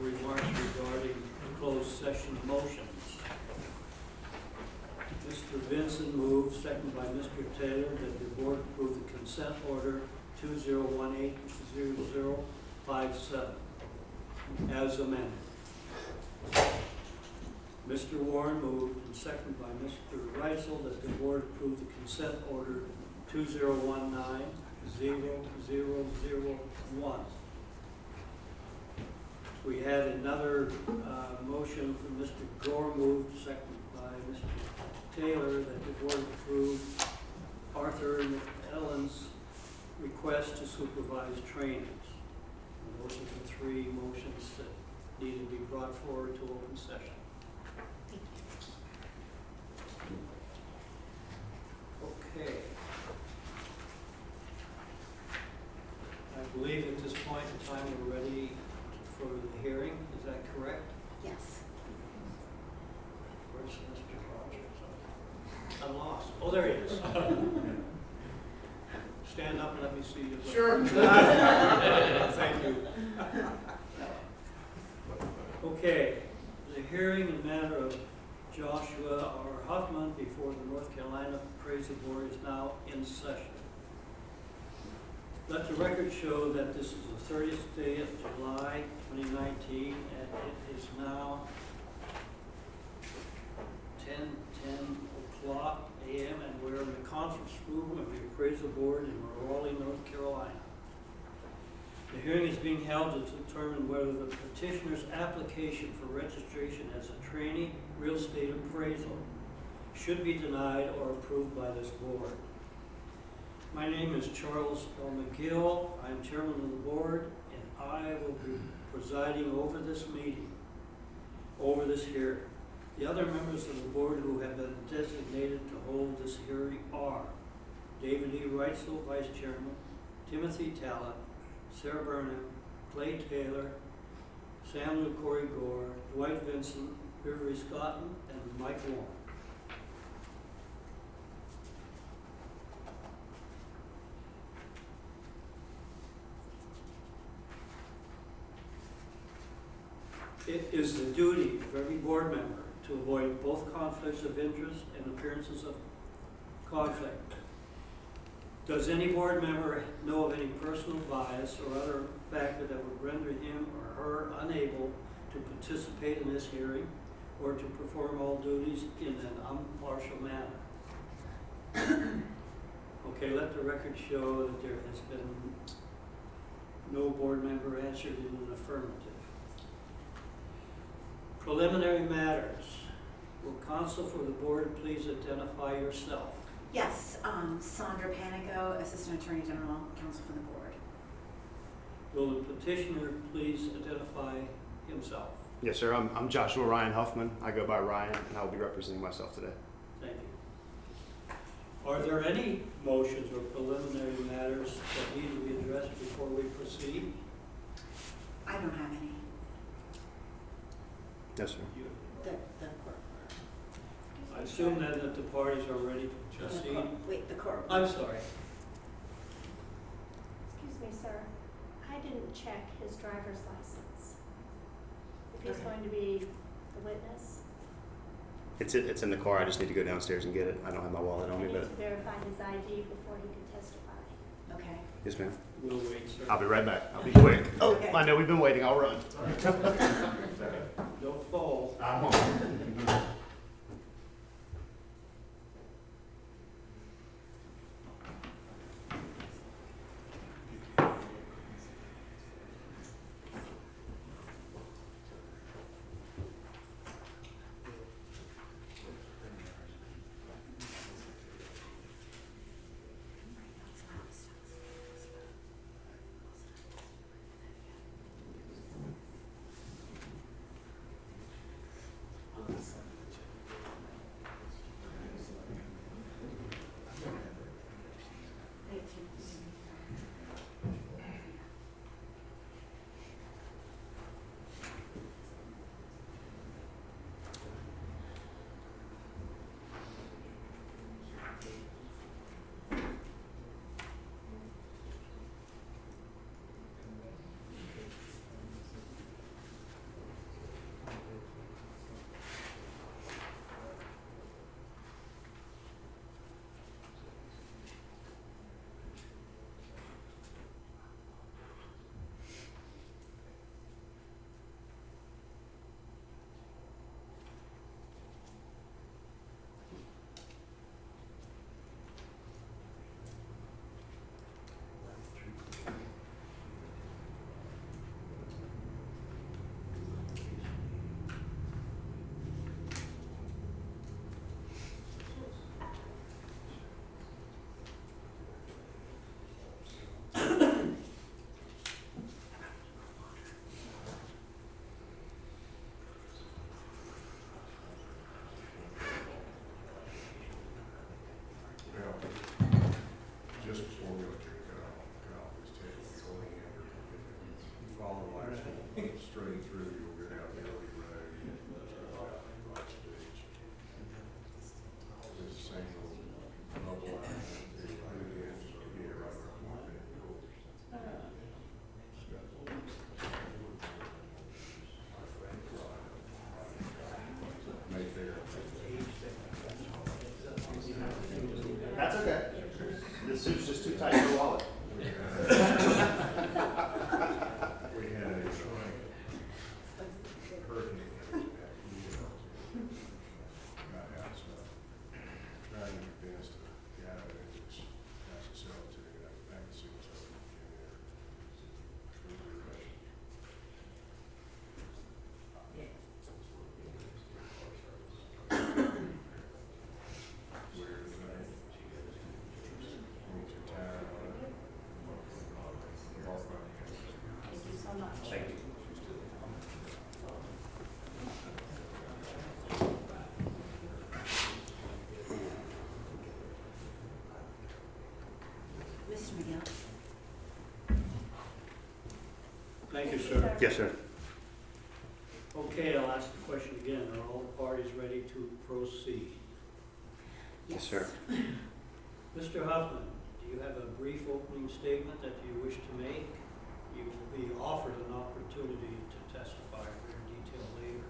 remarks regarding the closed session motions. Mr. Vincent moved, seconded by Mr. Taylor, that the board approve the consent order 2018-0057 as amended. Mr. Warren moved, and seconded by Mr. Reisel, that the board approve the consent order 2019-0001. We had another motion from Mr. Gore moved, seconded by Mr. Taylor, that the board approve Arthur McEllen's request to supervise trainings. And those are the three motions that need to be brought forward to open session. Okay. I believe at this point in time we're ready for the hearing. Is that correct? Yes. Where's Mr. Rogers? I'm lost. Oh, there he is. Stand up and let me see you. Sure. Thank you. Okay, the hearing in matter of Joshua R. Huffman before the North Carolina Appraisal Board is now in session. Let the record show that this is the 30th day of July 2019, and it is now 10 o'clock a.m. and we're in the conference room of the Appraisal Board in Raleigh, North Carolina. The hearing is being held to determine whether the petitioner's application for registration as a trainee real estate appraisal should be denied or approved by this board. My name is Charles L. McGill. I am chairman of the board, and I will be presiding over this meeting, over this hearing. The other members of the board who have been designated to hold this hearing are David E. Reitzel, Vice Chairman, Timothy Talent, Sarah Burnham, Clay Taylor, Samuel Corey Gore, Dwight Vincent, Beverly Scotton, and Mike Warren. It is the duty of every board member to avoid both conflicts of interest and appearances of conflict. Does any board member know of any personal bias or other factor that would render him or her unable to participate in this hearing or to perform all duties in an impartial manner? Okay, let the record show that there has been no board member answered in an affirmative. Preliminary matters. Will counsel for the board please identify yourself? Yes, Sandra Panico, Assistant Attorney General, Counsel for the Board. Will the petitioner please identify himself? Yes, sir. I'm Joshua Ryan Huffman. I go by Ryan, and I will be representing myself today. Thank you. Are there any motions or preliminary matters that need to be addressed before we proceed? I don't have any. Yes, sir. You- The court. I assume then that the parties are ready to proceed. Wait, the court. I'm sorry. Excuse me, sir. I didn't check his driver's license. If he's Okay. going to be the witness, It's in the car. I just need to go downstairs and get it. I don't have my wallet I on me, need but to verify his ID before he can testify. Okay. yes, ma'am. We'll wait, sir. I'll be right back. I'll be quick. Oh, Okay. I know we've been waiting. I'll run. Don't fall. I'm on. through, you'll go down Italy Road, right stage. There's a single bubble line, it's right against, yeah, right where I'm walking. Mayfair. That's okay. This suit's just too tight for a wallet. We had a hurricane my house, trying to convince the guy that it was nice to sell it to, and I can see what's up in there. Really rushing. Weird thing. Need your time on it. Walk around. Thank you so much. Thank you. Mr. McGill? Thank you, sir. Yes, sir. Okay, I'll ask the question again. Are all parties ready to proceed? Yes, sir. Mr. Huffman, do you have a brief opening statement that you wish to make? You will be offered an opportunity to testify in greater detail later.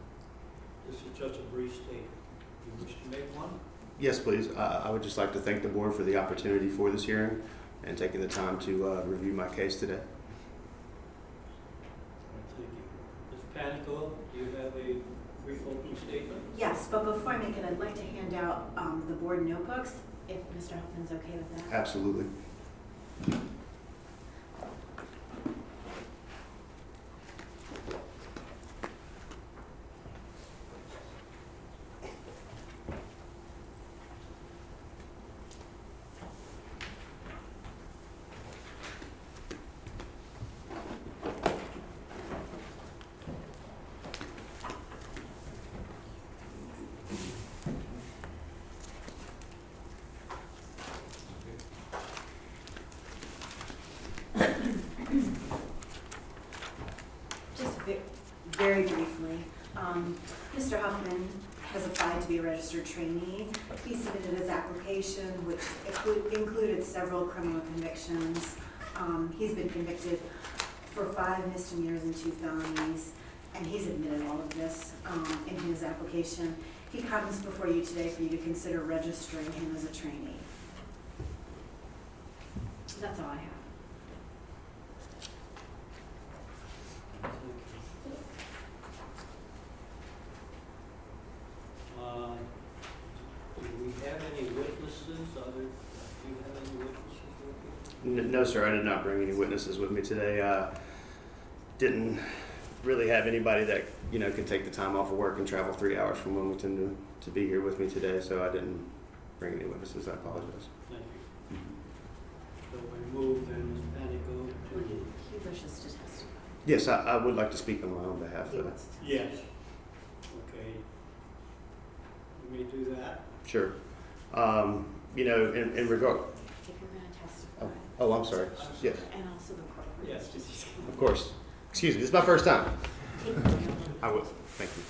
This is just a brief statement. You wish to make one? Yes, please. I would just like to thank the board for the opportunity for this hearing and taking the time to review my case today. Thank you. Ms. Panico, do you have a brief opening statement? Yes, but before I make it, I'd like to hand out the board notebooks, if Mr. Huffman's okay with that. Absolutely. Just very briefly, Mr. Huffman has applied to be a registered trainee. He submitted his application, which included several criminal convictions. He's been convicted for 5 misdemeanors and 2 felonies, and he's admitted all of this in his application. He comes before you today for you to consider registering him as a trainee. That's all I have. Do we have any witnesses? Do you have any witnesses with you? No, sir. I did not bring any witnesses with me today. Didn't really have anybody that could take the time off of work and travel 3 hours from Wilmington to be here with me today. So I didn't bring any witnesses. I apologize. Thank you. So we move then, Ms. Panico, to... He wishes to testify. Yes, I would like to speak on my own behalf. He wants to testify. Yes. Okay. You may do that. Sure. In regard. If you're going to testify. Oh, I'm sorry. Yes, And also the court. Yes. of course. Excuse me. This is my first time. Take the oath. I will. Thank you.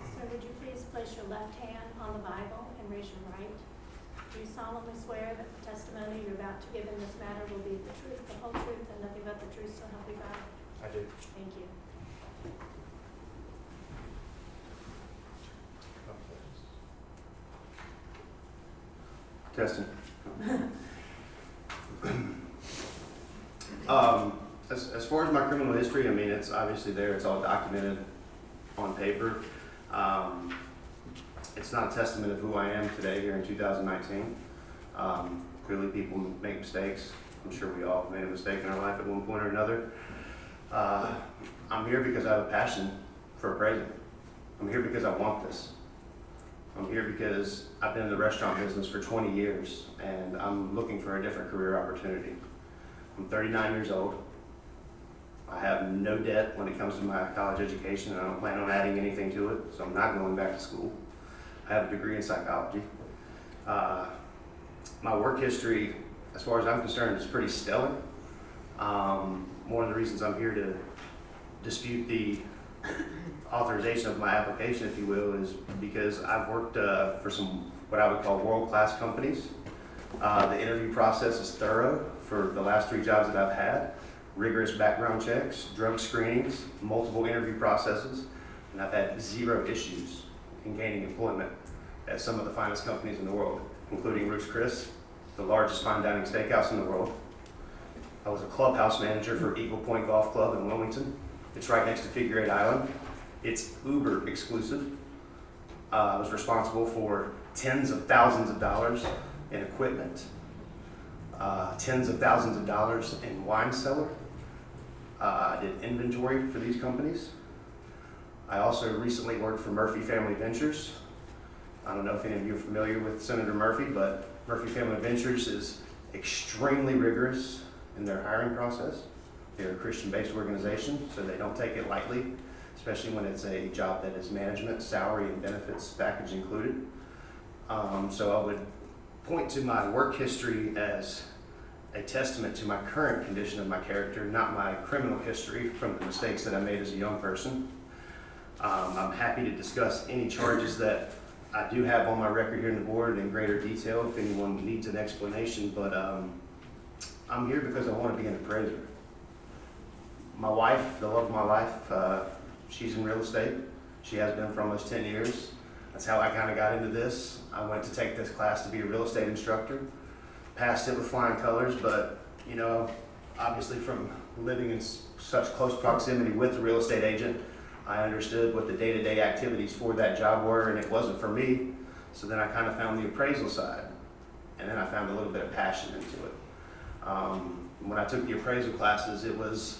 Sir, would you please place your left hand on the Bible and raise your right? Do you solemnly swear that the testimony you're about to give in this matter will be the truth, the whole truth, and nothing but the truth, so help you God? I do. Thank you. Testing. As far as my criminal history, I mean, it's obviously there. It's all documented on paper. It's not a testament of who I am today here in 2019. Clearly, people make mistakes. I'm sure we all made a mistake in our life at one point or another. I'm here because I have a passion for appraising. I'm here because I want this. I'm here because I've been in the restaurant business for 20 years and I'm looking for a different career opportunity. I'm 39 years old. I have no debt when it comes to my college education and I don't plan on adding anything to it, so I'm not going back to school. I have a degree in psychology. my work history, as far as I'm concerned, is pretty stellar. One of the reasons I'm here to dispute the authorization of my application, if you will, is because I've worked for some what I would call world-class companies. The interview process is thorough for the last 3 jobs that I've had. Rigorous background checks, drug screenings, multiple interview processes, and I've had 0 issues in gaining employment at some of the finest companies in the world, including Ruth's Chris, the largest fine dining steakhouse in the world. I was a clubhouse manager for Eagle Point Golf Club in Wilmington. It's right next to Figure 8 Island. It's uber exclusive. I was responsible for tens of thousands of dollars in equipment, tens of thousands of dollars in wine cellar. I did inventory for these companies. I also recently worked for Murphy Family Ventures. I don't know if any of you are familiar with Senator Murphy, but Murphy Family Ventures is extremely rigorous in their hiring process. They're a Christian-based organization, so they don't take it lightly, especially when it's a job that is management, salary, and benefits package included. So I would point to my work history as a testament to my current condition of my character, not my criminal history from the mistakes that I made as a young person. I'm happy to discuss any charges that I do have on my record here in the board in greater detail if anyone needs an explanation, but I'm here because I want to be an appraiser. My wife, the love of my life, she's in real estate. She has been for almost 10 years. That's how I kind of got into this. I went to take this class to be a real estate instructor. Passed it with flying colors, but you know, obviously from living in such close proximity with the real estate agent, I understood what the day-to-day activities for that job were, and it wasn't for me. So then I kind of found the appraisal side, and then I found a little bit of passion into it. When I took the appraisal classes, it was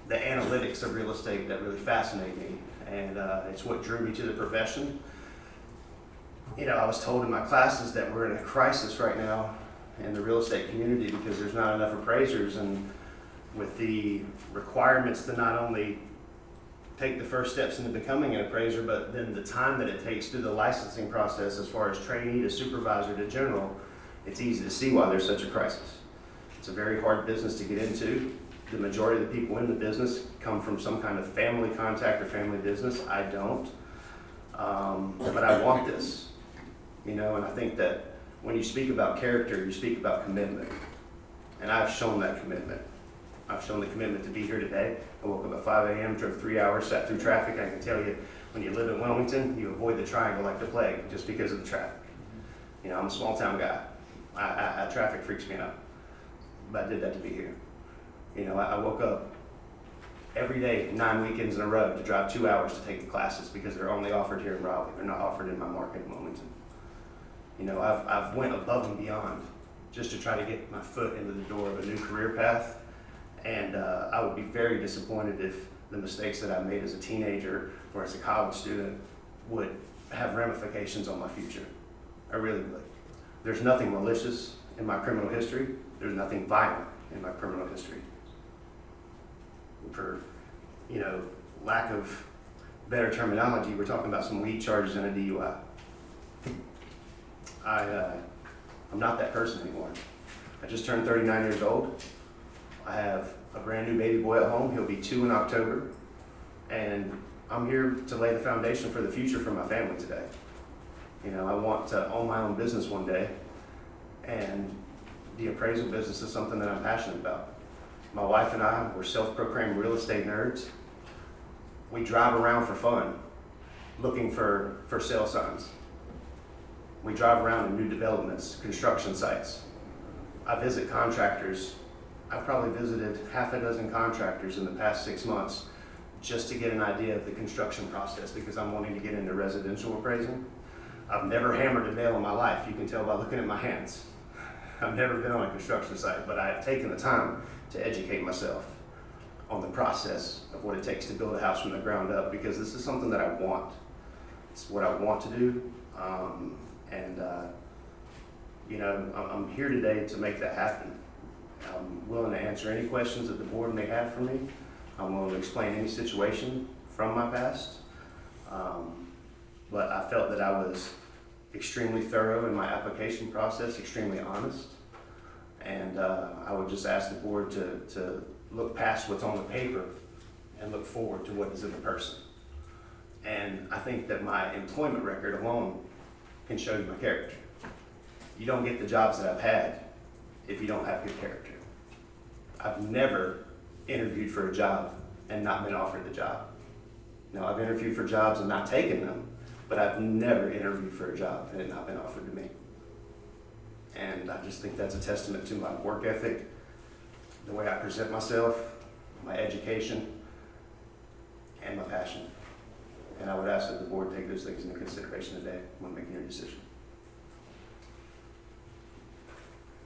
the analytics of real estate that really fascinated me, and it's what drew me to the profession. You know, I was told in my classes that we're in a crisis right now in the real estate community because there's not enough appraisers, and with the requirements to not only take the first steps into becoming an appraiser, but then the time that it takes through the licensing process as far as trainee to supervisor to general, it's easy to see why there's such a crisis. It's a very hard business to get into. The majority of the people in the business come from some kind of family contact or family business. I don't, but I want this, you know, and I think that when you speak about character, you speak about commitment, and I've shown that commitment. I've shown the commitment to be here today. I woke up at 5 a.m., drove 3 hours, sat through traffic. I can tell you, when you live in Wilmington, you avoid the triangle like the plague just because of the traffic. You know, I'm a small town guy. Traffic freaks me out, but I did that to be here. You know, I woke up every day, 9 weekends in a row, to drive 2 hours to take the classes because they're only offered here in Raleigh. They're not offered in my market in Wilmington. You know, I've went above and beyond just to try to get my foot into the door of a new career path. And I would be very disappointed if the mistakes that I made as a teenager or as a college student would have ramifications on my future. I really would. There's nothing malicious in my criminal history. There's nothing violent in my criminal history. For, you know, lack of better terminology, we're talking about some weed charges and a DUI. I'm not that person anymore. I just turned 39 years old. I have a brand new baby boy at home. He'll be 2 in October. And I'm here to lay the foundation for the future for my family today. You know, I want to own my own business one day. And the appraisal business is something that I'm passionate about. My wife and I, we're self-proclaimed real estate nerds. We drive around for fun, looking for sale signs. We drive around in new developments, construction sites. I visit contractors. I've probably visited half a dozen contractors in the past 6 months just to get an idea of the construction process because I'm wanting to get into residential appraising. I've never hammered a nail in my life. You can tell by looking at my hands. I've never been on a construction site, but I've taken the time to educate myself on the process of what it takes to build a house from the ground up because this is something that I want. It's what I want to do. You know, I'm here today to make that happen. I'm willing to answer any questions that the board may have for me. I'm willing to explain any situation from my past. But I felt that I was extremely thorough in my application process, extremely honest. And I would just ask the board to look past what's on the paper and look forward to what is in the person. And I think that my employment record alone can show you my character. You don't get the jobs that I've had if you don't have good character. I've never interviewed for a job and not been offered the job. Now, I've interviewed for jobs and not taken them, but I've never interviewed for a job and it not been offered to me. And I just think that's a testament to my work ethic, the way I present myself, my education, and my passion. And I would ask that the board take those things into consideration today when making your decision.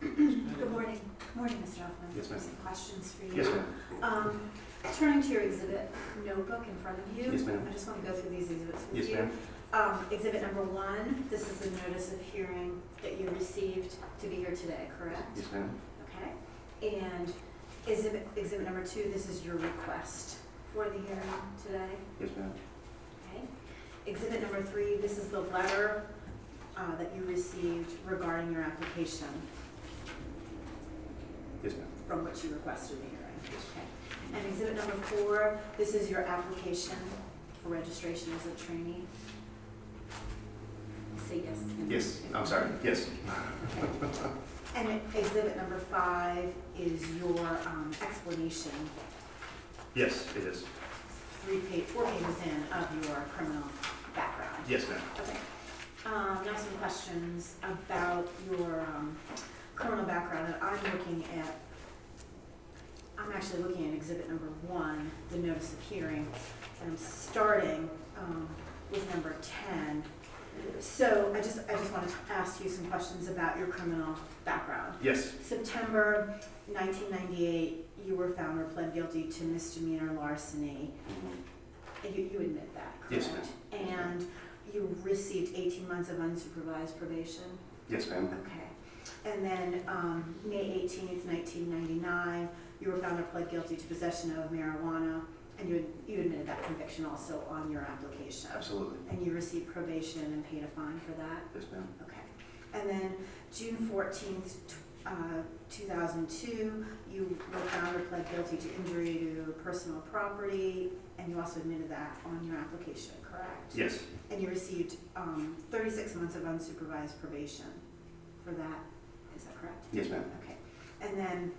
Good morning. Good morning, Mr. Hoffman. Yes, ma'am. Some questions for you. Yes, ma'am. Turning to your exhibit notebook in front of you. Yes, ma'am. I just want to go through these exhibits with Yes, you. ma'am. Exhibit number 1, this is the notice of hearing that you received to be here today, correct? Yes, ma'am. Okay. And exhibit number 2, this is your request for the hearing today. Yes, ma'am. Okay. Exhibit number 3, this is the letter that you received regarding your application Yes, ma'am. from which you requested the hearing. Okay. And exhibit number 4, this is your application for registration as a trainee. Say yes. Yes, I'm sorry. Yes. Okay. And exhibit number 5 is your explanation, Yes, it is. 4 pages in, of your criminal background. Yes, ma'am. Okay. Now some questions about your criminal background that I'm actually looking at exhibit number 1, the notice of hearing, and I'm starting with number 10. So I just wanted to ask you some questions about your criminal background. Yes. September 1998, you were found or pled guilty to misdemeanor larceny. Mhm. You admit that, correct? Yes, ma'am. And you received 18 months of unsupervised probation? Yes, ma'am. Okay. And then May 18th, 1999, you were found or pled guilty to possession of marijuana, and you admitted that conviction also on your application. Absolutely. And you received probation and paid a fine for that? Yes, ma'am. Okay. And then June 14th, 2002, you were found or pled guilty to injury to personal property, and you also admitted that on your application, correct? Yes. And you received 36 months of unsupervised probation for that, is that correct? Yes, ma'am. Okay. And then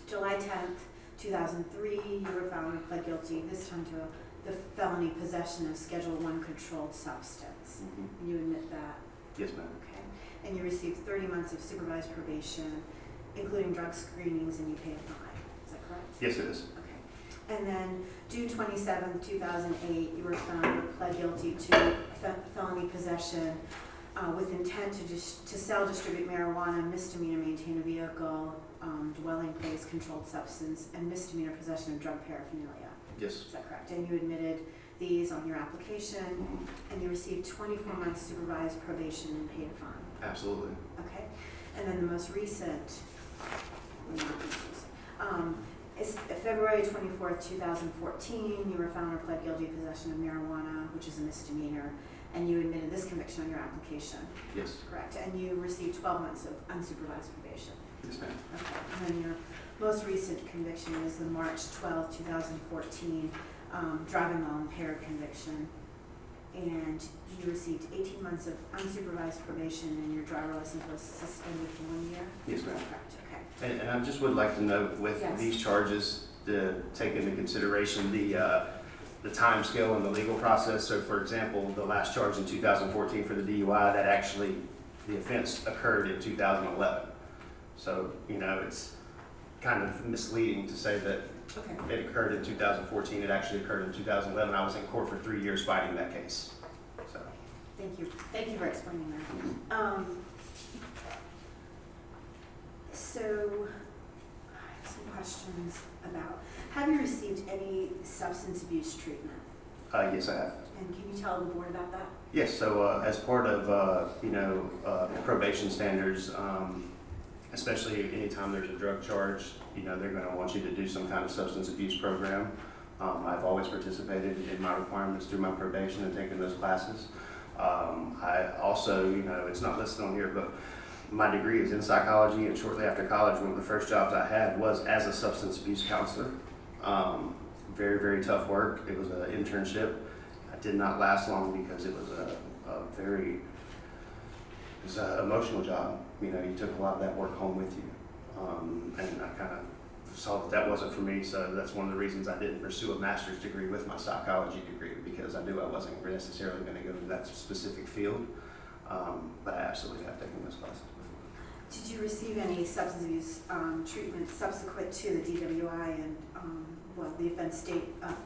July 10th, 2003, you were found or pled guilty, this time to the felony possession of Schedule I controlled substance. Mhm. And you admit that? Yes, ma'am. Okay. And you received 30 months of supervised probation, including drug screenings, and you paid a fine. Is that correct? Yes, it is. Okay. And then June 27th, 2008, you were found or pled guilty to felony possession with intent to sell, distribute marijuana, misdemeanor, maintain a vehicle, dwelling place, controlled substance, and misdemeanor possession of drug paraphernalia. Yes. Is that correct? And you admitted these on your application, Mhm. and you received 24 months supervised probation and paid a fine. Absolutely. Okay, and then the most recent, is February 24th, 2014, you were found or pled guilty of possession of marijuana, which is a misdemeanor, and you admitted this conviction on your application, Yes. correct? And you received 12 months of unsupervised probation. Yes, ma'am. Okay, and then your most recent conviction is the March 12th, 2014, driving while impaired conviction. And you received 18 months of unsupervised probation, and your driver license was suspended for 1 year? Yes, ma'am. Correct, okay. And I just would like to note with Yes. these charges, to take into consideration the time scale and the legal process. So for example, the last charge in 2014 for the DUI, that actually, the offense occurred in 2011. So, it's kind of misleading to say that Okay, it occurred in 2014, it actually occurred in 2011. I was in court for 3 years fighting that case, so. thank you. Thank you for explaining that. So, I have some questions about, have you received any substance abuse treatment? Yes, I have. And can you tell the board about that? Yes, so as part of, probation standards, especially anytime there's a drug charge, they're going to want you to do some kind of substance abuse program. I've always participated in my requirements through my probation and taken those classes. I also, it's not listed on here, but my degree is in psychology, and shortly after college, one of the first jobs I had was as a substance abuse counselor. Very, very tough work. It was an internship. It did not last long because it was an emotional job. You took a lot of that work home with you. And I kind of saw that wasn't for me, so that's one of the reasons I didn't pursue a master's degree with my psychology degree, because I knew I wasn't necessarily going to go to that specific field. But I absolutely have taken those classes before. Did you receive any substance abuse treatment subsequent to the DWI and, the offense date of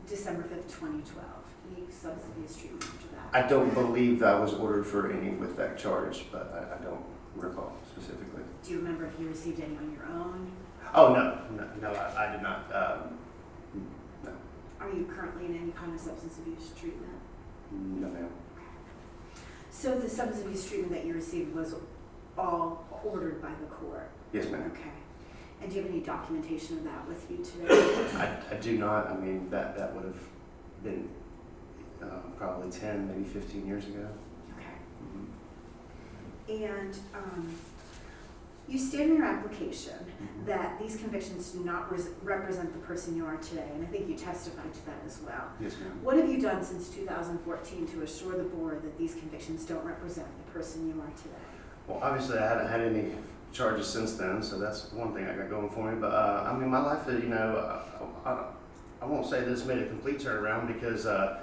December 5th, 2012? Any substance abuse treatment after that? I don't believe I was ordered for any with that charge, but I don't recall specifically. Do you remember if you received any on your own? Oh, no, I did not. No. Are you currently in any kind of substance abuse treatment? No, ma'am. So the substance abuse treatment that you received was all ordered by the court? Yes, ma'am. Okay. And do you have any documentation of that with you today? I do not. I mean, that would have been probably 10, maybe 15 years ago. Okay. Mm-hmm. And you state in your application that these convictions do not represent the person you are today, and I think you testified to that as well. Yes, ma'am. What have you done since 2014 to assure the board that these convictions don't represent the person you are today? Well, obviously, I haven't had any charges since then, so that's one thing I got going for me. But I mean, my life is, I won't say this made a complete turnaround, because the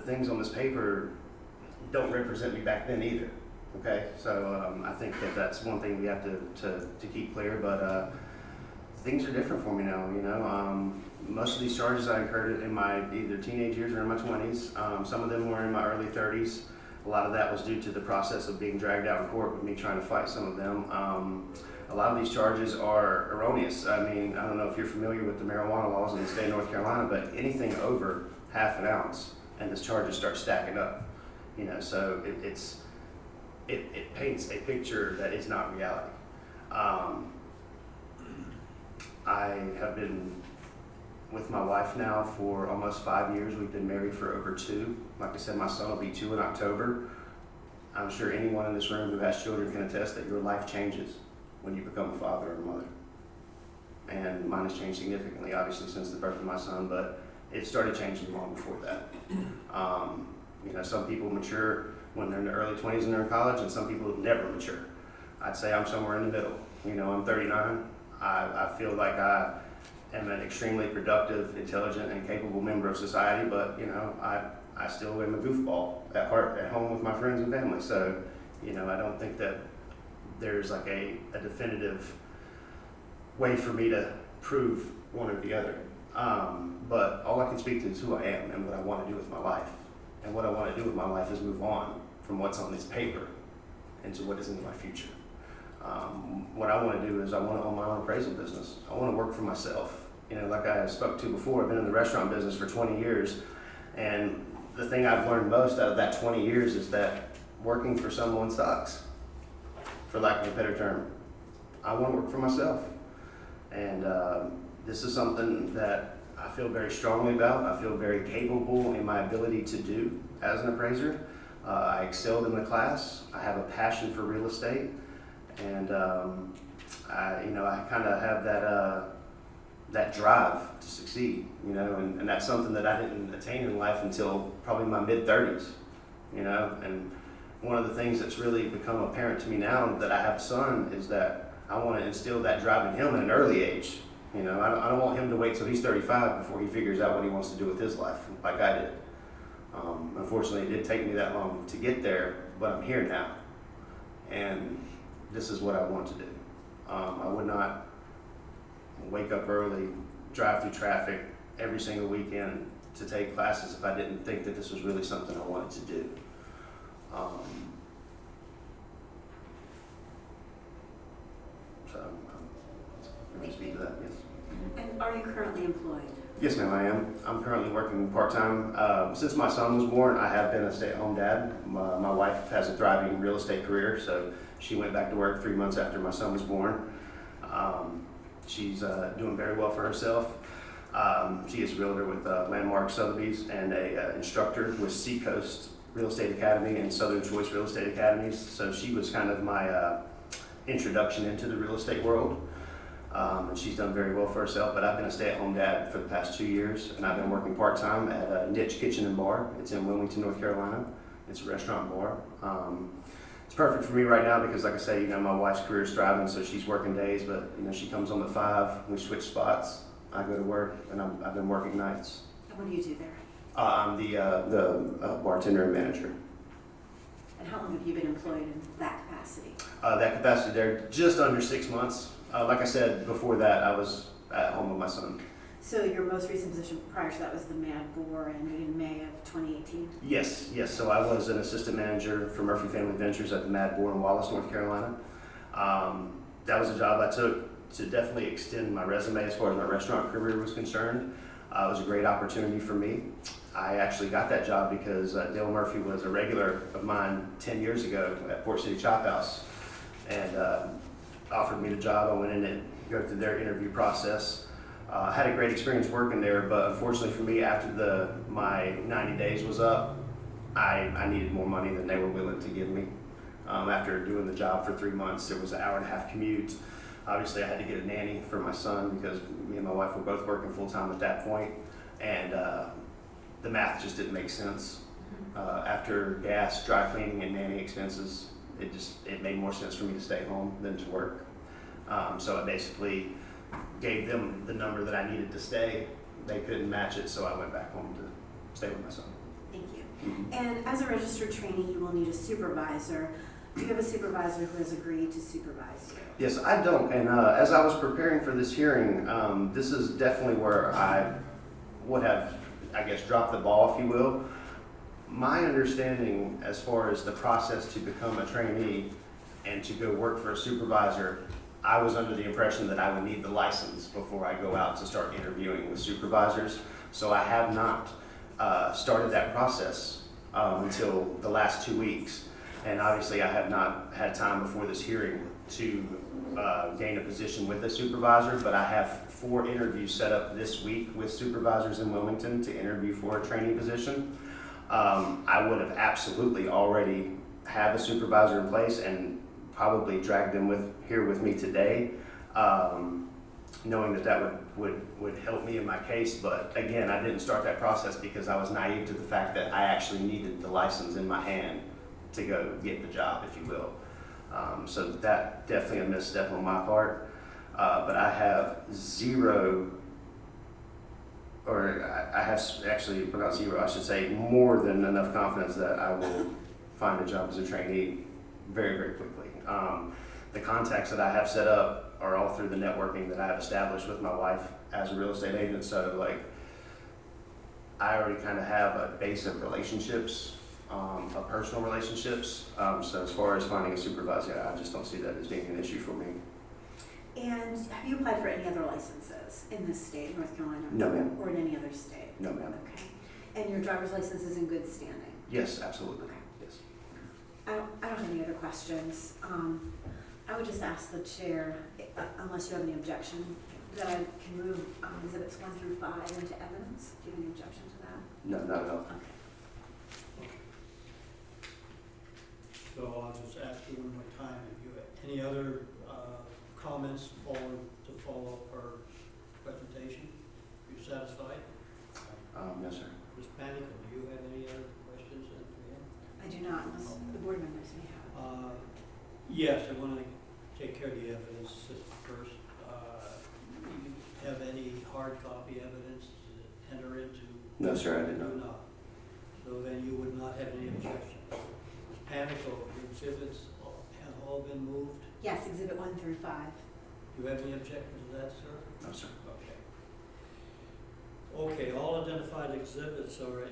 things on this paper don't represent me back then either. Okay, so I think that's one thing we have to keep clear. But things are different for me now. Most of these charges I incurred in my either teenage years or in my 20s. Some of them were in my early 30s. A lot of that was due to the process of being dragged out in court with me trying to fight some of them. A lot of these charges are erroneous. I mean, I don't know if you're familiar with the marijuana laws in the state of North Carolina, but anything over half an ounce and the charges start stacking up. So it paints a picture that is not reality. I have been with my wife now for almost 5 years. We've been married for over 2. Like I said, my son will be 2 in October. I'm sure anyone in this room who has children can attest that your life changes when you become a father or a mother. And mine has changed significantly, obviously, since the birth of my son, but it started changing long before that. Some people mature when they're in their early 20s and they're in college, and some people never mature. I'd say I'm somewhere in the middle. I'm 39. I feel like I am an extremely productive, intelligent, and capable member of society, but I still am a goofball at heart, at home with my friends and family. So, I don't think that there's like a definitive way for me to prove one or the other. But all I can speak to is who I am and what I want to do with my life. And what I want to do with my life is move on from what's on this paper into what is in my future. What I want to do is I want to own my own appraisal business. I want to work for myself. Like I spoke to before, I've been in the restaurant business for 20 years. And the thing I've learned most out of that 20 years is that working for someone sucks, for lack of a better term. I want to work for myself. And this is something that I feel very strongly about. I feel very capable in my ability to do as an appraiser. I excelled in the class. I have a passion for real estate. And I kind of have that drive to succeed, and that's something that I didn't attain in life until probably my mid-30s, and one of the things that's really become apparent to me now that I have a son is that I want to instill that drive in him at an early age. I don't want him to wait till he's 35 before he figures out what he wants to do with his life, like I did. Unfortunately, it did take me that long to get there, but I'm here now, and this is what I want to do. I would not wake up early, drive through traffic every single weekend to take classes if I didn't think that this was really something I wanted to do. Let me speak to that, yes. And are you currently employed? Yes, ma'am, I am. I'm currently working part-time. Since my son was born, I have been a stay-at-home dad. My wife has a thriving real estate career, so she went back to work 3 months after my son was born. She's doing very well for herself. She is a realtor with Landmark Sotheby's and a instructor with Seacoast Real Estate Academy and Southern Choice Real Estate Academies. So she was kind of my introduction into the real estate world. And she's done very well for herself, but I've been a stay-at-home dad for the past 2 years, and I've been working part-time at a Niche Kitchen and Bar. It's in Wilmington, North Carolina. It's a restaurant bar. It's perfect for me right now because, like I say, my wife's career is thriving, so she's working days, but, she comes home at 5, we switch spots, I go to work, and I've been working nights. And what do you do there? I'm the bartender and manager. And how long have you been employed in that capacity? That capacity there, just under 6 months. Like I said, before that, I was at home with my son. So your most recent position prior to that was the Mad Boar in May of 2018? Yes. So I was an assistant manager for Murphy Family Ventures at the Mad Boar in Wallace, North Carolina. That was a job I took to definitely extend my resume as far as my restaurant career was concerned. It was a great opportunity for me. I actually got that job because Dale Murphy was a regular of mine 10 years ago at Port City Chop House, and offered me the job. I went in and go through their interview process. I had a great experience working there, but unfortunately for me, after my 90 days was up, I needed more money than they were willing to give me. After doing the job for 3 months, it was an hour-and-a-half commute. Obviously, I had to get a nanny for my son because me and my wife were both working full-time at that point, and the math just didn't make sense. After gas, dry cleaning, and nanny expenses, it made more sense for me to stay home than to work. So I basically gave them the number that I needed to stay. They couldn't match it, so I went back home to stay with my son. Thank you. And as a registered trainee, you will need a supervisor. Do you have a supervisor who has agreed to supervise you? Yes, I don't. And as I was preparing for this hearing, this is definitely where I would have, I guess, dropped the ball, if you will. My understanding as far as the process to become a trainee and to go work for a supervisor, I was under the impression that I would need the license before I go out to start interviewing with supervisors. So I have not started that process until the last 2 weeks. And obviously I have not had time before this hearing to gain a position with a supervisor, but I have 4 interviews set up this week with supervisors in Wilmington to interview for a trainee position. I would have absolutely already have a supervisor in place and probably dragged them here with me today, knowing that would help me in my case. But again, I didn't start that process because I was naive to the fact that I actually needed the license in my hand to go get the job, if you will. So that definitely a misstep on my part. But I have I have actually, not zero, I should say more than enough confidence that I will find a job as a trainee very, very quickly. The contacts that I have set up are all through the networking that I have established with my wife as a real estate agent. So I already kind of have a base of relationships, of personal relationships. So as far as finding a supervisor, I just don't see that as being an issue for me. And have you applied for any other licenses in this state, North Carolina? No, ma'am. Or in any other state? No, ma'am. Okay. And your driver's license is in good standing? Yes, absolutely. Okay. Yes. I don't have any other questions. I would just ask the chair, unless you have any objection, that I can move exhibits 1 through 5 into evidence. Do you have any objection to that? No, not at all. Okay. So I'll just ask you one more time, if you have any other comments to follow up our presentation? Are you satisfied? No, sir. Ms. Panico, do you have any other questions for him? I do not, unless the board members may have. Yes, I want to take care of the evidence first. Do you have any hard copy evidence to enter into? No, sir, I did You not. do not. So then you would not have any objections. Ms. Panico, your exhibits have all been moved. Yes, exhibit 1 through 5. Do you have any objections to that, sir? No, sir. Okay. Okay, all identified exhibits are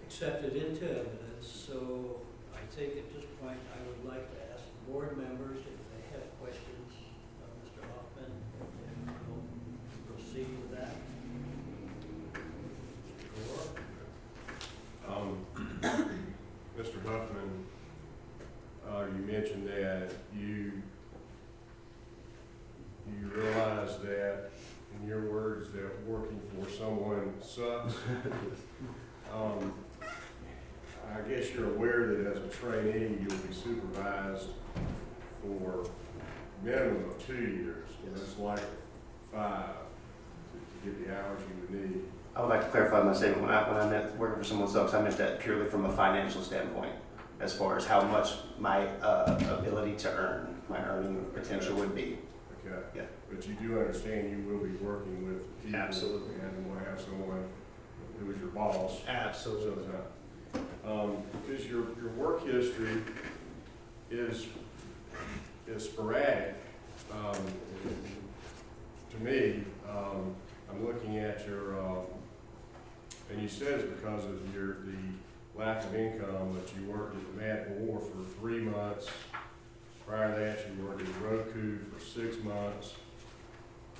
accepted into evidence, so I think at this point I would like to ask the board members if they have questions of Mr. Hoffman, and we'll proceed with that. Mr. Huffman, you mentioned that you realize that, in your words, that working for someone sucks. I guess you're aware that as a trainee, you'll be supervised for minimum of 2 years, but it's like 5 to get the hours you would need. I would like to clarify my statement. When I meant working for someone else, I meant that purely from a financial standpoint, as far as how much my ability to earn, my earning potential would be. Okay. Yeah. But you do understand you will be working with people. Absolutely. And will have someone who is your boss. Absolutely. Because your work history is sporadic. To me, I'm looking at your, and you said it's because of the lack of income, but you worked at the Mad War for 3 months. Prior to that, you worked at Roku for 6 months.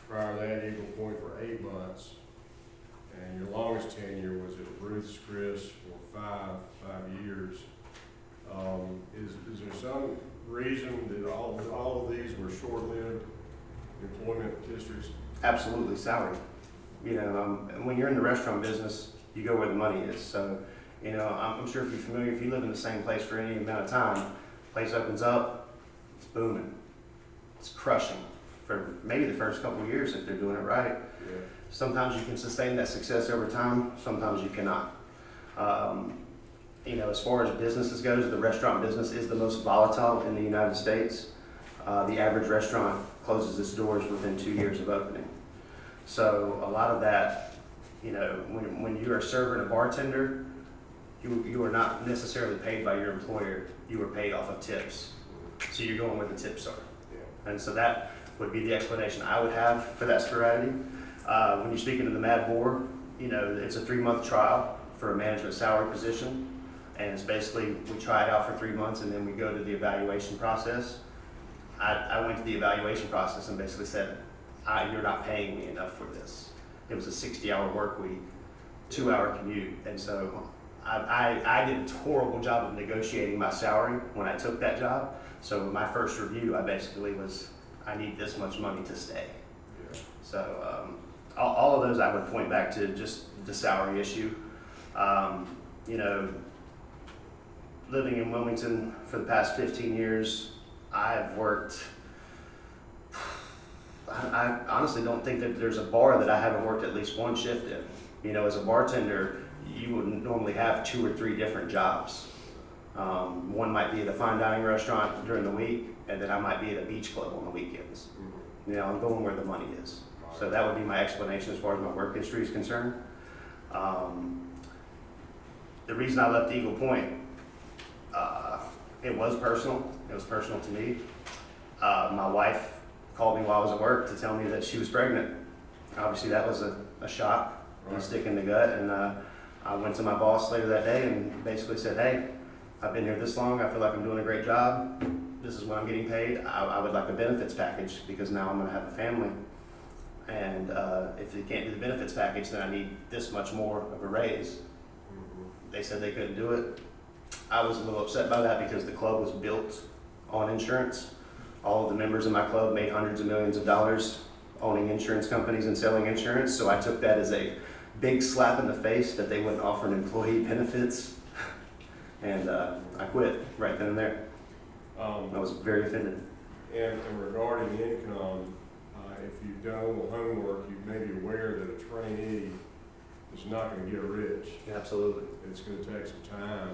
Prior to that, Eagle Point for 8 months. And your longest tenure was at Ruth's Chris for 5 years. Is there some reason that all of these were short-lived employment histories? Absolutely, salary. You know, when you're in the restaurant business, you go where the money is. So, you know, I'm sure if you're familiar, if you live in the same place for any amount of time, place opens up, it's booming. It's crushing for maybe the first couple of years if they're doing it right. Yeah. Sometimes you can sustain that success over time, sometimes you cannot. You know, as far as businesses goes, the restaurant business is the most volatile in the United States. The average restaurant closes its doors within 2 years of opening. So a lot of that, you know, when you are serving a bartender, you are not necessarily paid by your employer, you are paid off of tips. So you're going where the tips are. Yeah. And so that would be the explanation I would have for that sporadity. When you're speaking to the Mad Boar, you know, it's a 3-month trial for a management salary position. And it's basically, we try it out for 3 months and then we go to the evaluation process. I went to the evaluation process and basically said, you're not paying me enough for this. It was a 60-hour work week, 2-hour commute. And so I did a horrible job of negotiating my salary when I took that job. So my first review, I basically was, I need this much money to stay. Yeah. So all of those I would point back to just the salary issue. You know, living in Wilmington for the past 15 years, I've worked, I honestly don't think that there's a bar that I haven't worked at least one shift in. You know, as a bartender, you wouldn't normally have 2 or 3 different jobs. One might be at a fine dining restaurant during the week, and then I might be at a beach club on the weekends. Mm-hmm. You know, I'm going where the money is. So that would be my explanation as far as my work history is concerned. The reason I left Eagle Point, it was personal. It was personal to me. My wife called me while I was at work to tell me that she was pregnant. Obviously, that was a shock, a stick in the gut. And I went to my boss later that day and basically said, hey, I've been here this long. I feel like I'm doing a great job. This is what I'm getting paid. I would like a benefits package because now I'm going to have a family. And if you can't do the benefits package, then I need this much more of a raise. Mm-hmm. They said they couldn't do it. I was a little upset by that because the club was built on insurance. All of the members of my club made hundreds of millions of dollars owning insurance companies and selling insurance. So I took that as a big slap in the face that they wouldn't offer an employee benefits. And I quit right then and there. I was very offended. And regarding income, if you've done a little homework, you may be aware that a trainee is not going to get rich. Absolutely. It's going to take some time,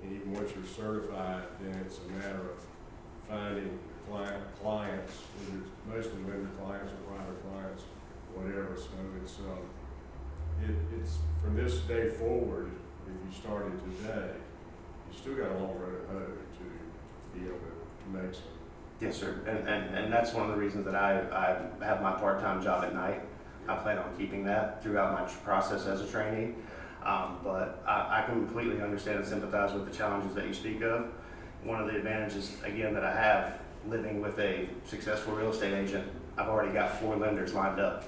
and even once you're certified, then it's a matter of finding clients, whether it's mostly vendor clients or private clients, whatever. So it's from this day forward. If you started today, you still got a long road ahead to be able to make some. Yes, sir. And that's one of the reasons that I have my part-time job at night. I plan on keeping that throughout my process as a trainee. But I completely understand and sympathize with the challenges that you speak of. One of the advantages, again, that I have living with a successful real estate agent, I've already got 4 lenders lined up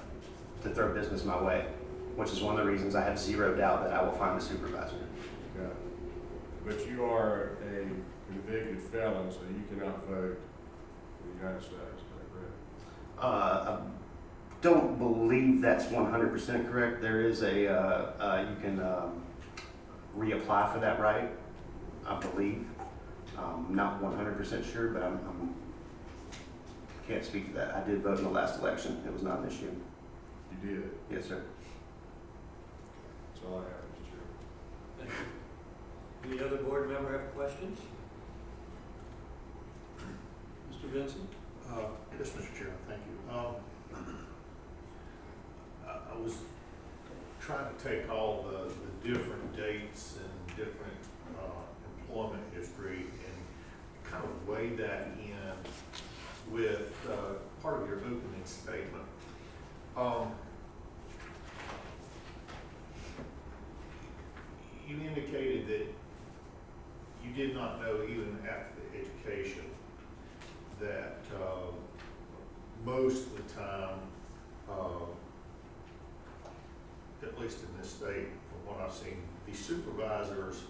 to throw business my way, which is one of the reasons I have zero doubt that I will find a supervisor. Yeah. But you are a convicted felon, so you cannot vote in the United States, is that correct? I don't believe that's 100% correct. There is a, you can reapply for that right. I believe. Not 100% sure, but I'm can't speak to that. I did vote in the last election. It was not an issue. You did. Yes, sir. That's all I have, Mr. Chairman. Thank you. Any other board member have questions? Mr. Vincent? Yes, Mr. Chairman, thank you. I was trying to take all the different dates and different employment history and kind of weigh that in with part of your opening statement. You indicated that you did not know, even after the education, that most of the time, at least in this state, from what I've seen, the supervisors,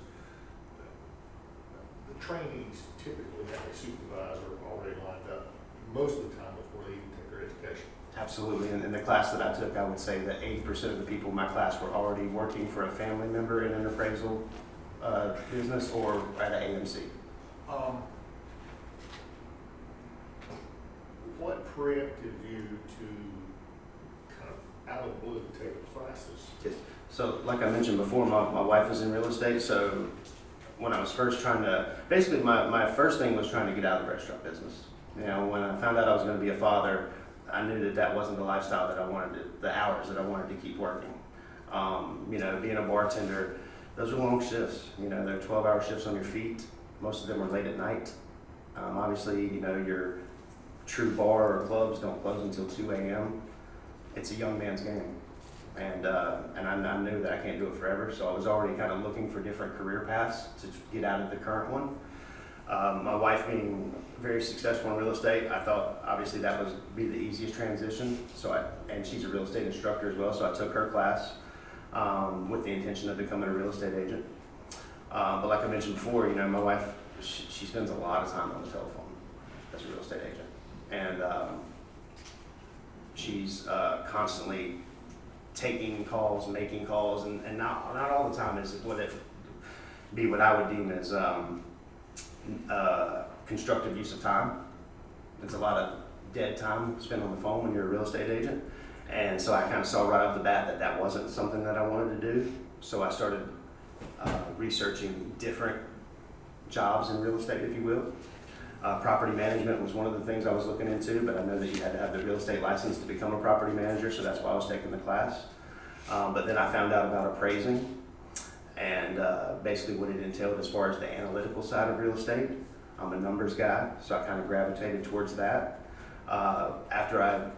the trainees typically have a supervisor already lined up most of the time before they even take their education. Absolutely. In the class that I took, I would say that 80% of the people in my class were already working for a family member in an appraisal business or at an AMC. What preempted you to kind of out of the blue take the classes? So like I mentioned before, my wife is in real estate, so when I was first trying to, basically my first thing was trying to get out of the restaurant business. You know, when I found out I was going to be a father, I knew that that wasn't the lifestyle that I wanted to, the hours that I wanted to keep working. You know, being a bartender, those are long shifts. You know, they're 12-hour shifts on your feet. Most of them are late at night. Obviously, you know, your true bar or clubs don't close until 2 a.m. It's a young man's game. And I knew that I can't do it forever, so I was already kind of looking for different career paths to get out of the current one. My wife being very successful in real estate, I thought obviously that would be the easiest transition. And she's a real estate instructor as well, so I took her class with the intention of becoming a real estate agent. But like I mentioned before, you know, my wife, she spends a lot of time on the telephone as a real estate agent. And she's constantly taking calls, making calls, and not all the time is what it be what I would deem as constructive use of time. It's a lot of dead time spent on the phone when you're a real estate agent. And so I kind of saw right off the bat that that wasn't something that I wanted to do. So I started researching different jobs in real estate, if you will. Property management was one of the things I was looking into, but I know that you had to have the real estate license to become a property manager, so that's why I was taking the class. But then I found out about appraising and basically what it entailed as far as the analytical side of real estate. I'm a numbers guy, so I kind of gravitated towards that. After I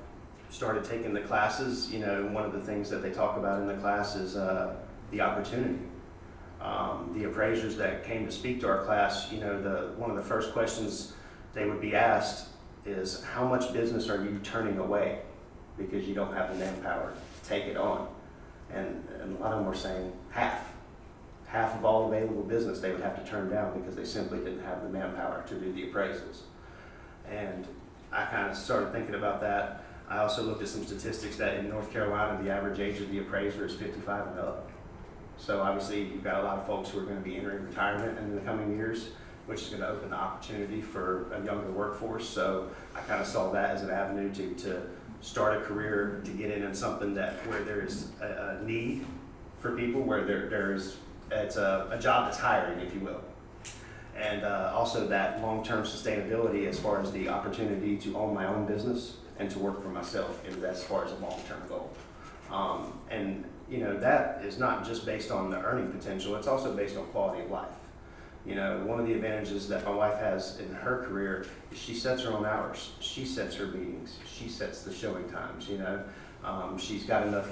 started taking the classes, you know, one of the things that they talk about in the class is the opportunity. The appraisers that came to speak to our class, you know, one of the first questions they would be asked is, how much business are you turning away because you don't have the manpower to take it on? And a lot of them were saying half of all available business they would have to turn down because they simply didn't have the manpower to do the appraisals. And I kind of started thinking about that. I also looked at some statistics that in North Carolina, the average age of the appraiser is 55 and up. So obviously you've got a lot of folks who are going to be entering retirement in the coming years, which is going to open the opportunity for a younger workforce. So I kind of saw that as an avenue to start a career, to get in something where there is a need for people, where it's a job that's hiring, if you will. And also that long-term sustainability as far as the opportunity to own my own business and to work for myself, and as far as a long-term goal. And you know, that is not just based on the earning potential, it's also based on quality of life. You know, one of the advantages that my wife has in her career is she sets her own hours. She sets her meetings. She sets the showing times, you know. She's got enough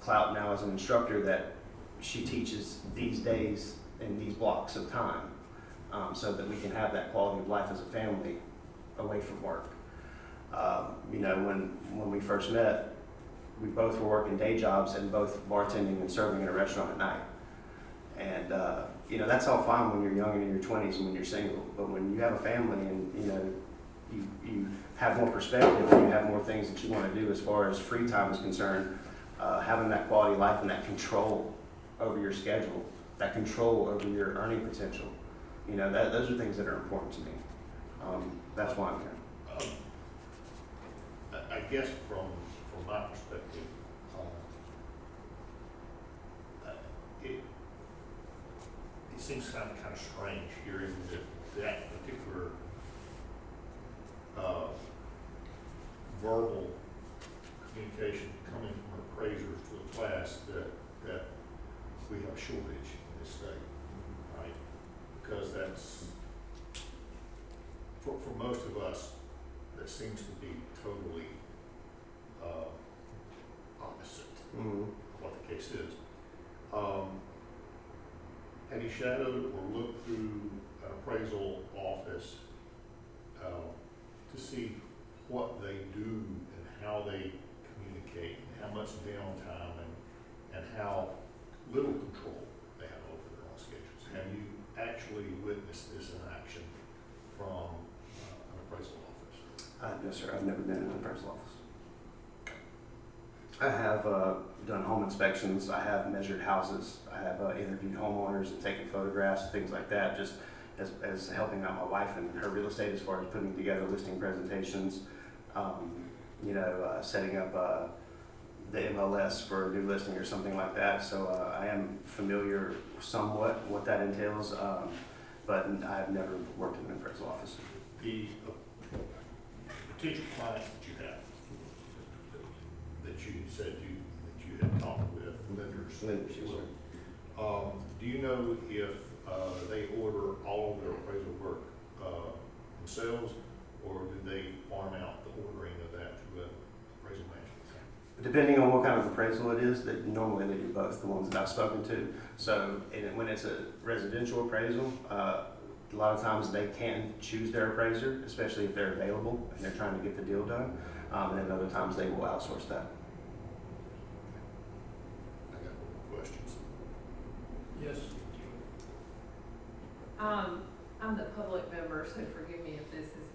clout now as an instructor that she teaches these days in these blocks of time so that we can have that quality of life as a family away from work. You know, when we first met, we both were working day jobs and both bartending and serving in a restaurant at night. And, you know, that's all fine when you're young and in your 20s and when you're single. But when you have a family and, you know, you have more perspective and you have more things that you want to do as far as free time is concerned, having that quality of life and that control over your schedule, that control over your earning potential, You know, those are things that are important to me. That's why I'm here. I guess from my perspective, it seems kind of strange hearing that particular verbal communication coming from appraisers to a class that we have a shortage in this state, right? Because that's, for most of us, that seems to be totally opposite Mm-hmm. of what the case is. Have you shadowed or looked through an appraisal office to see what they do and how they communicate and how much downtime and how little control they have over their own schedules? Have you actually witnessed this in action from an appraisal office? No, sir. I've never been in an appraisal office. I have done home inspections. I have measured houses. I have interviewed homeowners and taken photographs, things like that, just as helping out my wife and her real estate as far as putting together listing presentations, setting up the MLS for a new listing or something like that. So I am familiar somewhat what that entails, but I've never worked in an appraisal office. The potential clients that you have, that you said that you had talked with, lenders. Lenders, yes, sir. Do you know if they order all of their appraisal work themselves, or do they farm out the ordering of that to an appraisal management? Depending on what kind of appraisal it is, that normally they do both, the ones that I've spoken to. So when it's a residential appraisal, a lot of times they can choose their appraiser, especially if they're available and they're trying to get the deal done. And then other times they will outsource that. I got more questions. Yes. I'm the public member, so forgive me if this is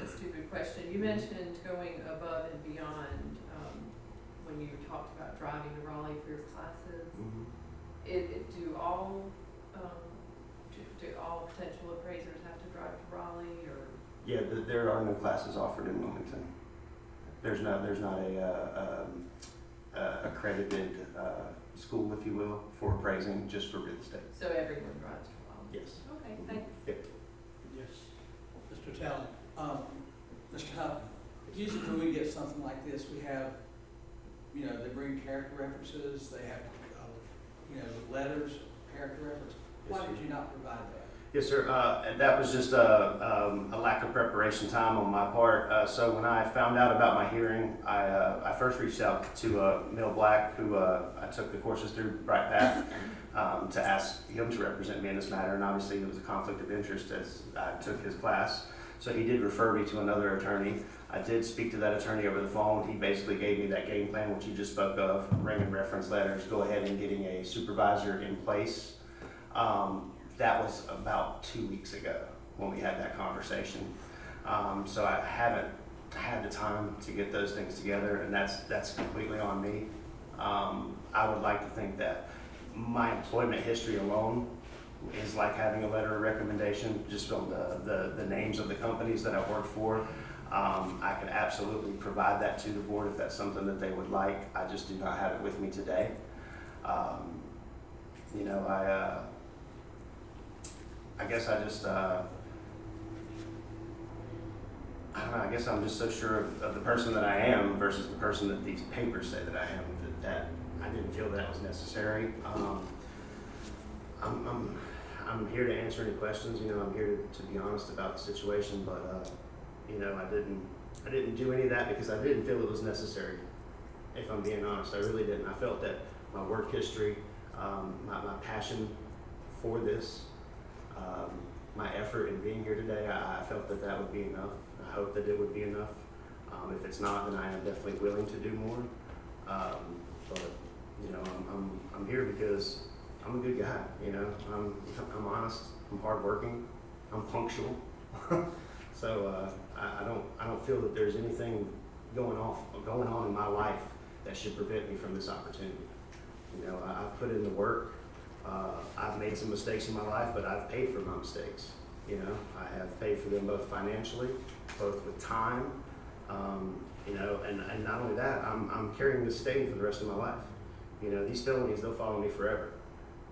a stupid question. You mentioned going above and beyond when you talked about driving to Raleigh for your classes. Mm-hmm. Do all potential appraisers have to drive to Raleigh, or? Yeah, there are no classes offered in Wilmington. There's not a accredited school, if you will, for appraising, just for real estate. So everyone drives to Raleigh? Yes. Okay, thanks. Yes. Mr. Talent. Mr. Huffman, usually when we get something like this, we have, they bring character references, they have, letters, character reference. Why did you not provide that? Yes, sir. And that was just a lack of preparation time on my part. So when I found out about my hearing, I first reached out to Mel Black, who I took the courses through Bright Path, to ask him to represent me in this matter. And obviously it was a conflict of interest as I took his class. So he did refer me to another attorney. I did speak to that attorney over the phone. He basically gave me that game plan, which you just spoke of, ringing reference letters, go ahead and getting a supervisor in place. That was about 2 weeks ago when we had that conversation. So I haven't had the time to get those things together, and that's completely on me. I would like to think that my employment history alone is like having a letter of recommendation just from the names of the companies that I've worked for. I can absolutely provide that to the board if that's something that they would like. I just do not have it with me today. I guess I just, I don't know, I guess I'm just so sure of the person that I am versus the person that these papers say that I am, that I didn't feel that was necessary. I'm here to answer any questions, I'm here to be honest about the situation, but, I didn't do any of that because I didn't feel it was necessary, if I'm being honest. I really didn't. I felt that my work history, my passion for this, my effort in being here today, I felt that would be enough. I hope that it would be enough. If it's not, then I am definitely willing to do more. But I'm here because I'm a good guy. I'm honest. I'm hardworking. I'm punctual. So I don't feel that there's anything going on in my life that should prevent me from this opportunity. I've put in the work. I've made some mistakes in my life, but I've paid for my mistakes. You know, I have paid for them both financially, both with time, you know, and not only that, I'm carrying this stain for the rest of my life. You know, these felonies, they'll follow me forever.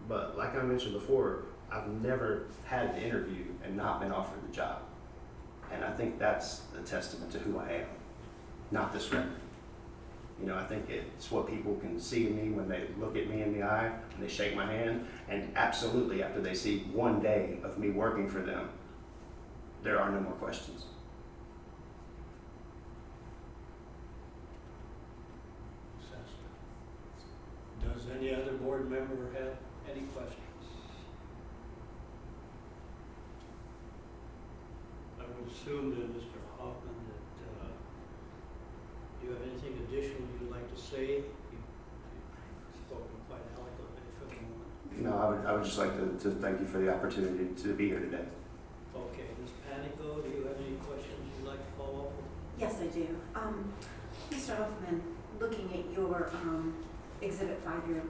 But like I mentioned before, I've never had an interview and not been offered the job. And I think that's a testament to who I am, not this record. You know, I think it's what people can see in me when they look at me in the eye and they shake my hand. And absolutely, after they see one day of me working for them, there are no more questions. Does any other board member have any questions? I would assume that Mr. Hoffman, that do you have anything additional you'd like to say? You've spoken quite eloquently for the moment. No, I would just like to thank you for the opportunity to be here today. Okay, Ms. Panico, do you have any questions you'd like to follow up with? Yes, I do. Mr. Hoffman, looking at your Exhibit 5, your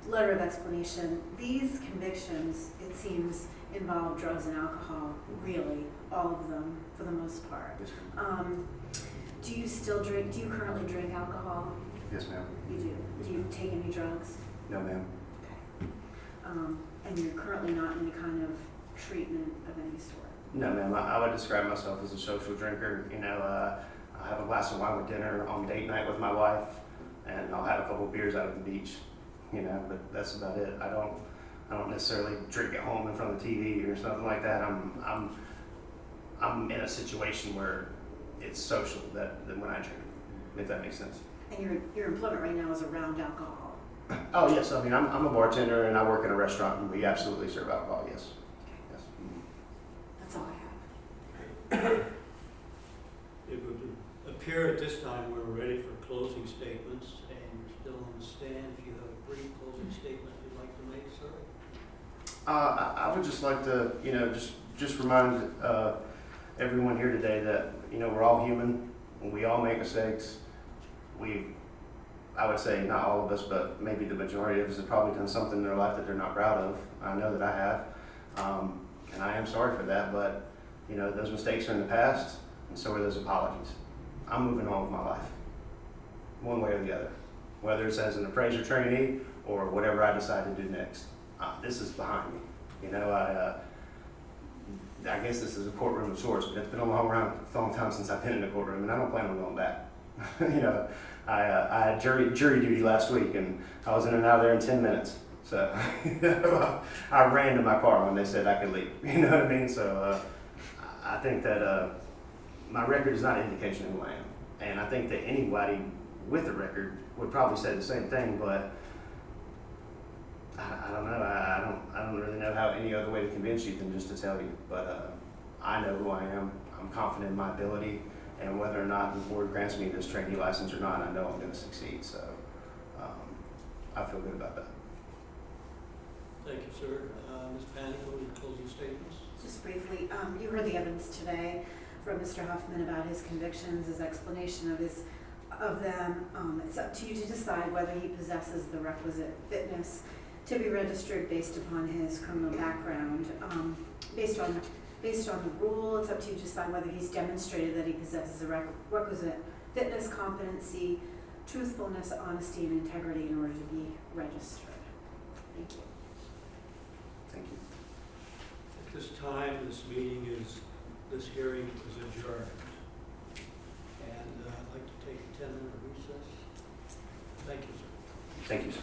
letter of explanation, these convictions, it seems, involve drugs and alcohol, really, all of them, for the most part. Yes, ma'am. Do you still drink, do you currently drink alcohol? Yes, ma'am. You do. Do you take any drugs? No, ma'am. Okay. And you're currently not in any kind of treatment of any sort? No, ma'am. I would describe myself as a social drinker. You know, I have a glass of wine with dinner on date night with my wife, and I'll have a couple beers out at the beach. You know, but that's about it. I don't necessarily drink at home in front of the TV or something like that. I'm in a situation where it's social that when I drink, if that makes sense. And your employment right now is around alcohol? Oh yes, I mean I'm a bartender and I work in a restaurant and we absolutely serve alcohol. Yes. Okay. Yes. That's all I have. It would appear at this time we're ready for closing statements, and you're still on the stand. If you have a brief closing statement you'd like to make, sir? I would just like to, you know, just remind everyone here today that, you know, we're all human and we all make mistakes. I would say not all of us, but maybe the majority of us have probably done something in their life that they're not proud of. I know that I have, and I am sorry for that, but, you know, those mistakes are in the past, and so are those apologies. I'm moving on with my life, one way or the other, whether it's as an appraiser trainee or whatever I decide to do next. This is behind me. You know, I guess this is a courtroom of sorts, but it's been a long time since I've been in a courtroom, and I don't plan on going back. You know, I had jury duty last week, and I was in and out of there in 10 minutes. So I ran to my car when they said I could leave. You know what I mean? So I think that my record is not an indication of who I am, and I think that anybody with a record would probably say the same thing, but I don't know. I don't really know how any other way to convince you than just to tell you. But I know who I am. I'm confident in my ability, and whether or not the board grants me this trainee license or not, I know I'm going to succeed. So I feel good about that. Thank you, sir. Ms. Panico, your closing statements? Just briefly, you heard the evidence today from Mr. Huffman about his convictions, his explanation of them. It's up to you to decide whether he possesses the requisite fitness to be registered based upon his criminal background. Based on the rule, it's up to you to decide whether he's demonstrated that he possesses the requisite fitness, competency, truthfulness, honesty, and integrity in order to be registered. Thank you. Thank you. At this time, this hearing is adjourned. And I'd like to take a 10-minute recess. Thank you, sir. Thank you, sir.